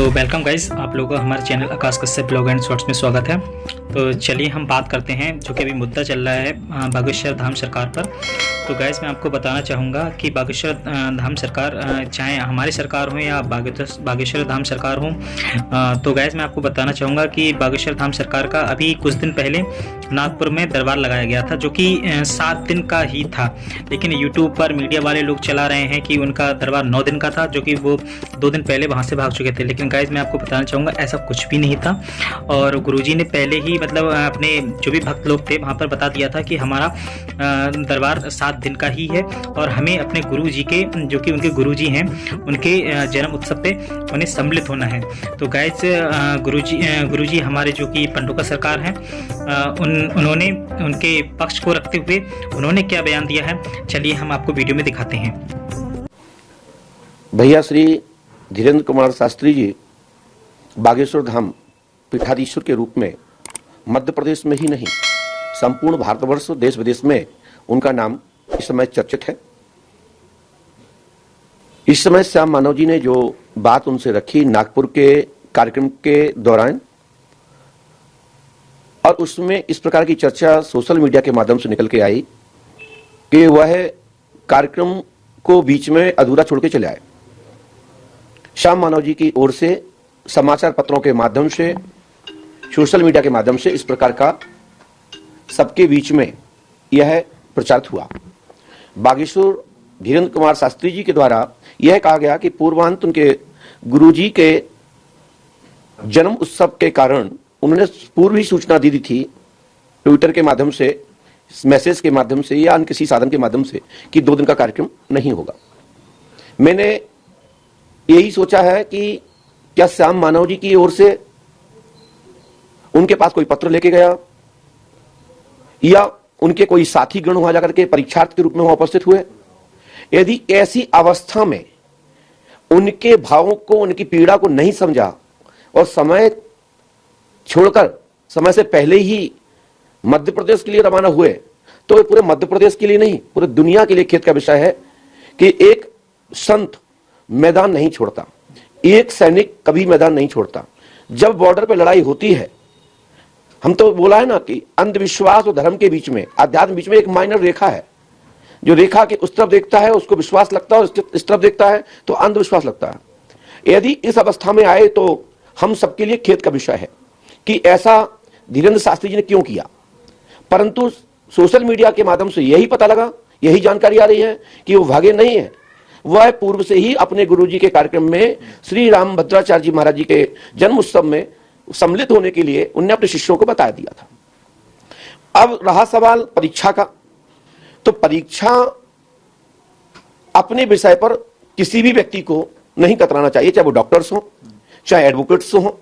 तो welcome guys, आप लोगों का हमारे channel Akash Kashyap blog and shorts में स्वागत है। तो चलिए हम बात करते हैं जो कि अभी मुद्दा चल रहा है बागेश्वर धाम सरकार पर। तो गाइस मैं आपको बताना चाहूँगा कि बागेश्वर धाम सरकार, चाहे हमारी सरकार हो या बागेश्वर धाम सरकार हो, तो गाइस मैं आपको बताना चाहूँगा कि बागेश्वर धाम सरकार का अभी कुछ दिन पहले नागपुर में दरबार लगाया गया था, जो कि 7 दिन का ही था। लेकिन यूट्यूब पर मीडिया वाले लोग चला रहे हैं कि उनका दरबार 9 दिन का था, जो कि वो 2 दिन पहले वहाँ से भाग चुके थे। लेकिन गाइस मैं आपको बताना चाहूँगा ऐसा कुछ भी नहीं था। और गुरुजी ने पहले ही मतलब अपने जो भी भक्त लोग थे वहाँ पर बता दिया था कि हमारा दरबार 7 दिन का ही है और हमें अपने गुरुजी के, जो कि उनके गुरुजी हैं, उनके जन्म उत्सव पे उन्हें सम्मिलित होना है। तो गाइस गुरुजी हमारे जो कि पंडुका सरकार हैं, उन्होंने उनके पक्ष को रखते हुए उन्होंने क्या बयान दिया है, चलिए हम आपको वीडियो में दिखाते हैं। भैया श्री धीरेन्द्र कुमार शास्त्री जी बागेश्वर धाम पीठाधीश्वर के रूप में मध्य प्रदेश में ही नहीं संपूर्ण भारतवर्ष देश विदेश में उनका नाम इस समय चर्चित है। इस समय श्याम मानव जी ने जो बात उनसे रखी नागपुर के कार्यक्रम के दौरान, और उसमें इस प्रकार की चर्चा सोशल मीडिया के माध्यम से निकल के आई कि वह कार्यक्रम को बीच में अधूरा छोड़ के चले आए। श्याम मानव जी की ओर से समाचार पत्रों के माध्यम से, सोशल मीडिया के माध्यम से इस प्रकार का सबके बीच में यह प्रचारित हुआ। बागेश्वर धीरेन्द्र कुमार शास्त्री जी के द्वारा यह कहा गया कि पूर्वांत उनके गुरुजी के जन्म उत्सव के कारण उन्होंने पूर्व ही सूचना दी थी ट्विटर के माध्यम से, मैसेज के माध्यम से या अन्य किसी साधन के माध्यम से कि 2 दिन का कार्यक्रम नहीं होगा। मैंने यही सोचा है कि क्या श्याम मानव जी की ओर से उनके पास कोई पत्र लेके गया या उनके कोई साथी गण वहां जाकर के परीक्षार्थ के रूप में वहां उपस्थित हुए। यदि ऐसी अवस्था में उनके भावों को, उनकी पीड़ा को नहीं समझा और समय छोड़कर समय से पहले ही मध्य प्रदेश के लिए रवाना हुए, तो पूरे मध्य प्रदेश के लिए नहीं पूरे दुनिया के लिए खेद का विषय है कि एक संत मैदान नहीं छोड़ता, एक सैनिक कभी मैदान नहीं छोड़ता। जब बॉर्डर पे लड़ाई होती है, हम तो बोला है ना कि अंधविश्वास और धर्म के बीच में, अध्यात्म बीच में एक माइनर रेखा है, जो रेखा के उस तरफ देखता है उसको विश्वास लगता है, इस तरफ देखता है तो अंधविश्वास लगता है। यदि इस अवस्था में आए तो हम सबके लिए खेद का विषय है कि ऐसा धीरेन्द्र शास्त्री जी ने क्यों किया। परंतु सोशल मीडिया के माध्यम से यही पता लगा, यही जानकारी आ रही है कि वो भागे नहीं है, वह पूर्व से ही अपने गुरुजी के कार्यक्रम में श्री राम भद्राचार्य जी महाराज जी के जन्म उत्सव में सम्मिलित होने के लिए उन्होंने अपने शिष्यों को बता दिया था। अब रहा सवाल परीक्षा का, तो परीक्षा अपने विषय पर किसी भी व्यक्ति को नहीं कतराना चाहिए, चाहे वो डॉक्टर्स हो, चाहे एडवोकेट्स हो,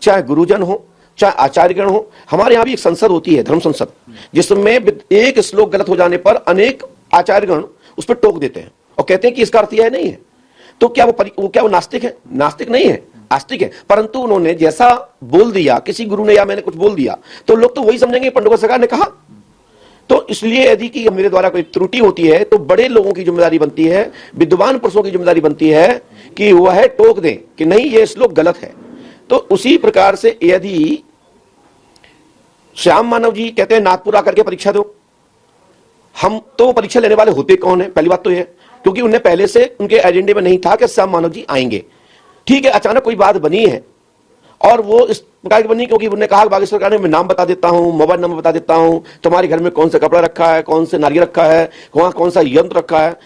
चाहे गुरुजन हो, चाहे आचार्यगण हो। हमारे यहाँ भी एक संसद होती है, धर्म संसद, जिसमें एक श्लोक गलत हो जाने पर अनेक आचार्यगण उस पर टोक देते हैं और कहते हैं कि इसका अर्थ यह नहीं है। तो क्या वो नास्तिक है? नास्तिक नहीं है, आस्तिक है। परंतु उन्होंने जैसा बोल दिया, किसी गुरु ने या मैंने कुछ बोल दिया, तो लोग तो वही समझेंगे पंडुका सरकार ने कहा। तो इसलिए यदि कि मेरे द्वारा कोई त्रुटि होती है तो बड़े लोगों की जिम्मेदारी बनती है, विद्वान पुरुषों की जिम्मेदारी बनती है कि वह टोक दें कि नहीं ये श्लोक गलत है। तो उसी प्रकार से यदि श्याम मानव जी कहते हैं नागपुर आकर के परीक्षा दो, हम तो परीक्षा लेने वाले होते कौन है? पहली बात तो यह, क्योंकि उन्हें पहले से उनके एजेंडे में नहीं था कि श्याम मानव जी आएंगे। ठीक है, अचानक कोई बात बनी है और वो इस प्रकार की बनी क्योंकि उन्होंने कहा बागेश्वर सरकार ने मैं नाम बता देता हूं, मोबाइल नंबर बता देता हूं, तुम्हारे घर में कौन सा कपड़ा रखा है, कौन से नारियल रखा है, वहां कौन सा यंत्र रखा है,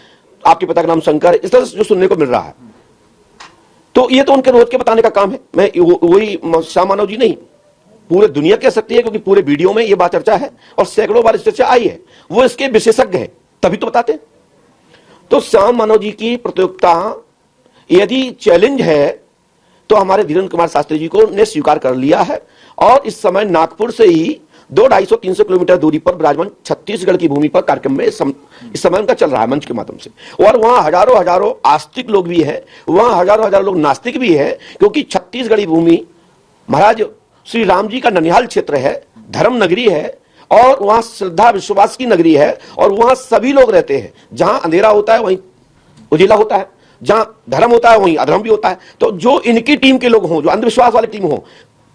आपके पिता का नाम शंकर है, इस तरह जो सुनने को मिल रहा है। तो ये तो उनके रोज के बताने का काम है। मैं वही श्याम मानव जी नहीं, पूरे दुनिया कह सकती है, क्योंकि पूरे वीडियो में ये बात चर्चा है और सैकड़ों बार इस चर्चा आई है। वो इसके विशेषज्ञ हैं, तभी तो बताते। तो श्याम मानव जी की प्रतियोगिता यदि चैलेंज है तो हमारे धीरेन्द्र कुमार शास्त्री जी को ने स्वीकार कर लिया है और इस समय नागपुर से ही 200-250-300 किलोमीटर दूरी पर विराजमान छत्तीसगढ़ की भूमि पर कार्यक्रम में इस समय उनका चल रहा है मंच के माध्यम से। और वहां हजारों हजारों आस्तिक लोग भी हैं, वहां हजारों हजारों लोग नास्तिक भी हैं, क्योंकि छत्तीसगढ़ी भूमि महाराज श्री राम जी का ननिहाल क्षेत्र है, धर्म नगरी है और वहां श्रद्धा विश्वास की नगरी है और वहां सभी लोग रहते हैं। जहां अंधेरा होता है वहीं उजिला होता है। जहां धर्म होता है वहीं अधर्म भी होता है। तो जो इनकी टीम के लोग हों, जो अंधविश्वास वाली टीम हो,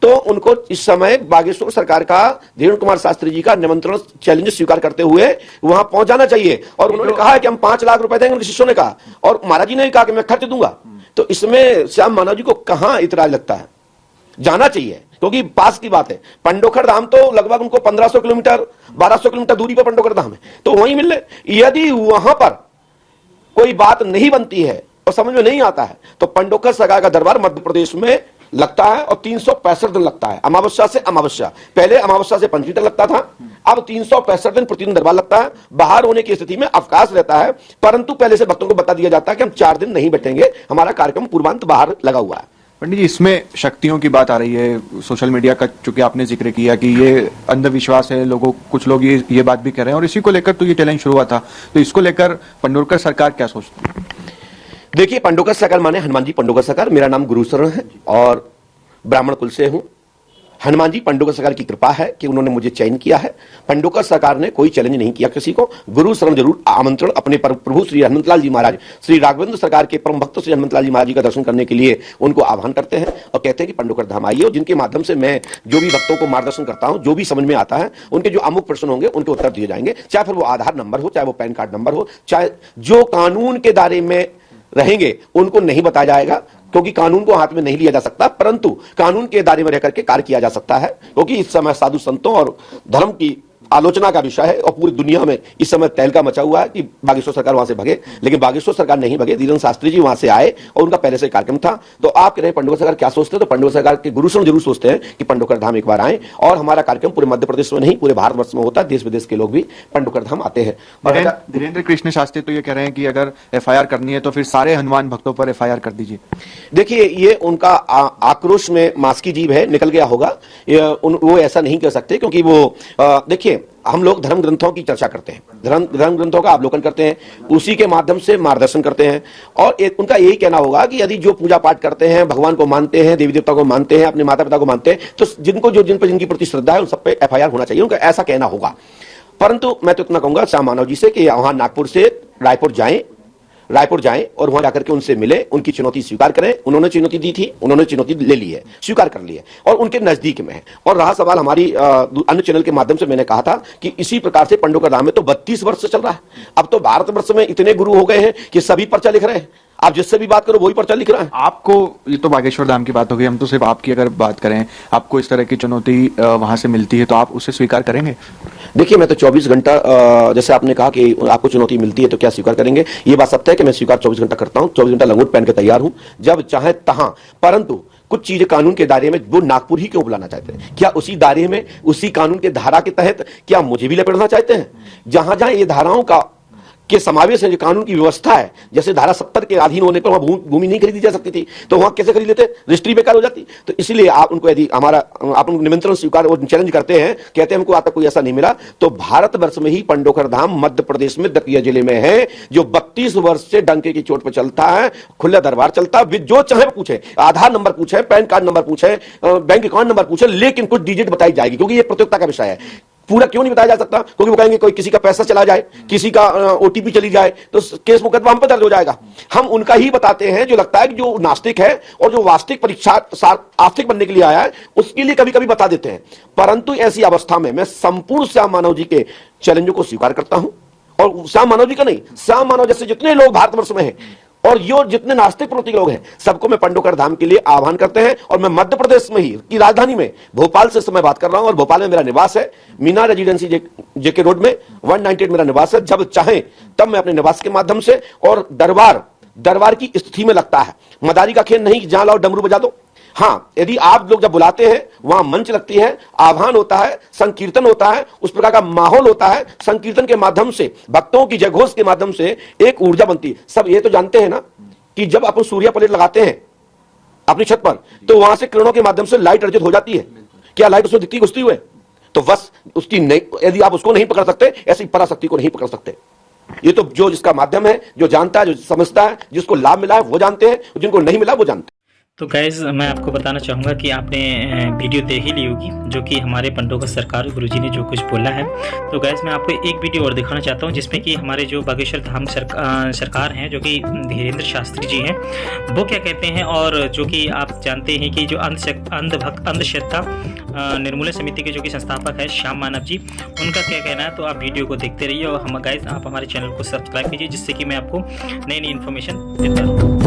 तो उनको इस समय बागेश्वर सरकार का धीरेन्द्र कुमार शास्त्री जी का निमंत्रण चैलेंज स्वीकार करते हुए वहां पहुंच जाना चाहिए। और उन्होंने कहा है कि हम 5 लाख रुपए देंगे, उनके शिष्यों ने कहा, और महाराज जी ने भी कहा कि मैं खर्च दूंगा। तो इसमें श्याम मानव जी को कहां इतराज लगता है? जाना चाहिए, क्योंकि पास की बात है। पंडोखर धाम तो लगभग उनको 1500 किलोमीटर 1200 किलोमीटर दूरी पर पंडोखर धाम है, तो वहीं मिल ले। यदि वहां पर कोई बात नहीं बनती है और समझ में नहीं आता है, तो पंडोखर सरकार का दरबार मध्य प्रदेश में लगता है और 365 दिन लगता है, अमावस्या से अमावस्या। पहले अमावस्या से पंचमी तक लगता था, अब 365 दिन प्रतिदिन दरबार लगता है। बाहर होने की स्थिति में अवकाश रहता है, परंतु पहले से भक्तों को बता दिया जाता है कि हम 4 दिन नहीं बैठेंगे, हमारा कार्यक्रम पूर्वांत बाहर लगा हुआ है। पंडित जी, इसमें शक्तियों की बात आ रही है, सोशल मीडिया का चूंकि आपने जिक्र किया कि ये अंधविश्वास है, कुछ लोग ये बात भी कह रहे हैं, और इसी को लेकर तो ये चैलेंज शुरू हुआ था। तो इसको लेकर पंडोरकर सरकार क्या सोचती है? देखिए, पंडोकर सरकार माने हनुमान जी पंडोकर सरकार। मेरा नाम गुरुशरण है और ब्राह्मण कुल से हूं। हनुमान जी पंडोकर सरकार की कृपा है कि उन्होंने मुझे चयन किया है। पंडोकर सरकार ने कोई चैलेंज नहीं किया किसी को। गुरु शरण जरूर आमंत्रण अपने प्रभु श्री हनुमंतलाल जी महाराज, श्री राघवेंद्र सरकार के परम भक्त श्री हनुमंतलाल जी महाराज जी का दर्शन करने के लिए उनको आह्वान करते हैं और कहते हैं कि पंडोकर धाम आइए, और जिनके माध्यम से मैं जो भी भक्तों को मार्गदर्शन करता हूं, जो भी समझ में आता है, उनके जो अमुक प्रश्न होंगे उनके उत्तर दिए जाएंगे। चाहे फिर वो आधार नंबर हो, चाहे वो पैन कार्ड नंबर हो, चाहे जो कानून के दायरे में रहेंगे उनको नहीं बताया जाएगा, क्योंकि कानून को हाथ में नहीं लिया जा सकता, परंतु कानून के दायरे में रहकर के कार्य किया जा सकता है। क्योंकि इस समय साधु संतों और धर्म की आलोचना का विषय है और पूरी दुनिया में इस समय तहलका मचा हुआ है कि बागेश्वर सरकार वहां से भगे, लेकिन बागेश्वर सरकार नहीं भगे। धीरेन्द्र शास्त्री जी वहां से आए और उनका पहले से कार्यक्रम था। तो आप कह रहे हैं पंडोकर सरकार क्या सोचते हैं, तो पंडोकर सरकार के गुरुशरण जरूर सोचते हैं कि पंडोकर धाम एक बार आए, और हमारा कार्यक्रम पूरे मध्य प्रदेश में नहीं पूरे भारतवर्ष में होता है। देश विदेश के लोग भी पंडोकर धाम आते हैं। धीरेन्द्र कृष्ण शास्त्री तो ये कह रहे हैं कि अगर FIR करनी है तो फिर सारे हनुमान भक्तों पर FIR कर दीजिए। देखिए, ये उनका आक्रोश में मांस की जीभ है, निकल गया होगा। वो ऐसा नहीं कर सकते, क्योंकि वो देखिए, हम लोग धर्म ग्रंथों की चर्चा करते हैं, धर्म ग्रंथों का अवलोकन करते हैं, उसी के माध्यम से मार्गदर्शन करते हैं। और उनका यही कहना होगा कि यदि जो पूजा पाठ करते हैं, भगवान को मानते हैं, देवी देवता को मानते हैं, अपने माता पिता को मानते हैं, तो जिनकी प्रति श्रद्धा है उन सब पे FIR होना चाहिए, उनका ऐसा कहना होगा। परंतु मैं तो इतना कहूंगा श्याम मानव जी से कि वहां नागपुर से रायपुर जाएं और वहां जाकर के उनसे मिले, उनकी चुनौती स्वीकार करें। उन्होंने चुनौती दी थी, उन्होंने चुनौती ले ली है, स्वीकार कर ली है, और उनके नजदीक में है। और रहा सवाल हमारी अन्य चैनल के माध्यम से, मैंने कहा था कि इसी प्रकार से पंडोकर धाम में तो 32 वर्ष से चल रहा है। अब तो भारतवर्ष में इतने गुरु हो गए हैं कि सभी पर्चा लिख रहे हैं। आप जिससे भी बात करो वही पर्चा लिख रहा है। आपको, ये तो बागेश्वर धाम की बात हो गई, हम तो सिर्फ आपकी अगर बात करें, आपको इस तरह की चुनौती वहां से मिलती है तो आप उसे स्वीकार करेंगे? देखिए, मैं तो 24 घंटा, जैसे आपने कहा कि आपको चुनौती मिलती है तो क्या स्वीकार करेंगे, ये बात सत्य है कि मैं स्वीकार 24 घंटा करता हूं। 24 घंटा लंगोट पहन के तैयार हूं, जब चाहे तहां। परंतु कुछ चीजें कानून के दायरे में वो नागपुर ही क्यों बुलाना चाहते हैं? क्या उसी दायरे में, उसी कानून के धारा के तहत क्या मुझे भी लपेटना चाहते हैं? जहां जहां ये धाराओं का के समावेश है, जो कानून की व्यवस्था है, जैसे धारा 70 के अधीन होने पर वहां भूमि नहीं खरीदी जा सकती थी, तो वहां कैसे खरीद लेते? रजिस्ट्री बेकार हो जाती। तो इसलिए आप उनको, यदि आप उनको निमंत्रण स्वीकार और चैलेंज करते हैं, कहते हैं हमको आज तक कोई ऐसा नहीं मिला, तो भारतवर्ष में ही पंडोकर धाम मध्य प्रदेश में दतिया जिले में है, जो 32 वर्ष से डंके की चोट पर चलता है, खुला दरबार चलता है। जो चाहे पूछे, आधार नंबर पूछे, पैन कार्ड नंबर पूछे, बैंक अकाउंट नंबर पूछे, लेकिन कुछ डिजिट बताई जाएगी, क्योंकि ये प्रतियोगिता का विषय है। पूरा क्यों नहीं बताया जा सकता? क्योंकि वो कहेंगे कोई किसी का पैसा चला जाए, किसी का OTP चली जाए, तो केस मुकदमा हम पर दर्ज हो जाएगा। हम उनका ही बताते हैं जो लगता है कि जो नास्तिक है और जो वास्तविक परीक्षा आस्तिक बनने के लिए आया है, उसके लिए कभी कभी बता देते हैं। परंतु ऐसी अवस्था में मैं संपूर्ण श्याम मानव जी के चैलेंजों को स्वीकार करता हूं, और श्याम मानव जी का नहीं, श्याम मानव जैसे जितने लोग भारतवर्ष में हैं और यो जितने नास्तिक प्रवृत्ति के लोग हैं, सबको मैं पंडोकर धाम के लिए आह्वान करते हैं। और मैं मध्य प्रदेश में ही की राजधानी में भोपाल से समय बात कर रहा हूं, और भोपाल में मेरा निवास है, मीना रेजिडेंसी JK रोड में 198 मेरा निवास है। जब चाहे तब मैं अपने निवास के माध्यम से, और दरबार की स्थिति में लगता है, मदारी का खेल नहीं, जहां लाओ डमरू बजा दो। हाँ, यदि आप लोग जब बुलाते हैं, वहां मंच लगती है, आह्वान होता है, संकीर्तन होता है, उस प्रकार का माहौल होता है। संकीर्तन के माध्यम से, भक्तों की जयघोष के माध्यम से एक ऊर्जा बनती है। सब ये तो जानते हैं ना कि जब अपन सूर्य प्लेट लगाते हैं अपनी छत पर, तो वहां से किरणों के माध्यम से लाइट अर्जित हो जाती है। क्या लाइट उसमें दिखती घुसती हुए? तो बस उसकी नहीं, यदि आप उसको नहीं पकड़ सकते, ऐसी पराशक्ति को नहीं पकड़ सकते। ये तो जो जिसका माध्यम है, जो जानता है, जो समझता है, जिसको लाभ मिला है वो जानते हैं, जिनको नहीं मिला वो जानते हैं। तो गाइज़ मैं आपको बताना चाहूँगा कि आपने वीडियो देख ही ली होगी जो कि हमारे पंडोकर सरकार गुरुजी ने जो कुछ बोला है। तो गाइज़ मैं आपको एक वीडियो और दिखाना चाहता हूँ जिसमें कि हमारे जो बागेश्वर धाम सरकार हैं जो कि धीरेन्द्र शास्त्री जी हैं, वो क्या कहते हैं। और जो कि आप जानते हैं कि जो अंधश्रद्धा निर्मूलन समिति के जो कि संस्थापक है श्याम मानव जी, उनका क्या कहना है। तो आप वीडियो को देखते रहिए और हम गाइज़ आप हमारे चैनल को सब्सक्राइब कीजिए जिससे कि मैं आपको नई नई इन्फॉर्मेशन देता रहूँ।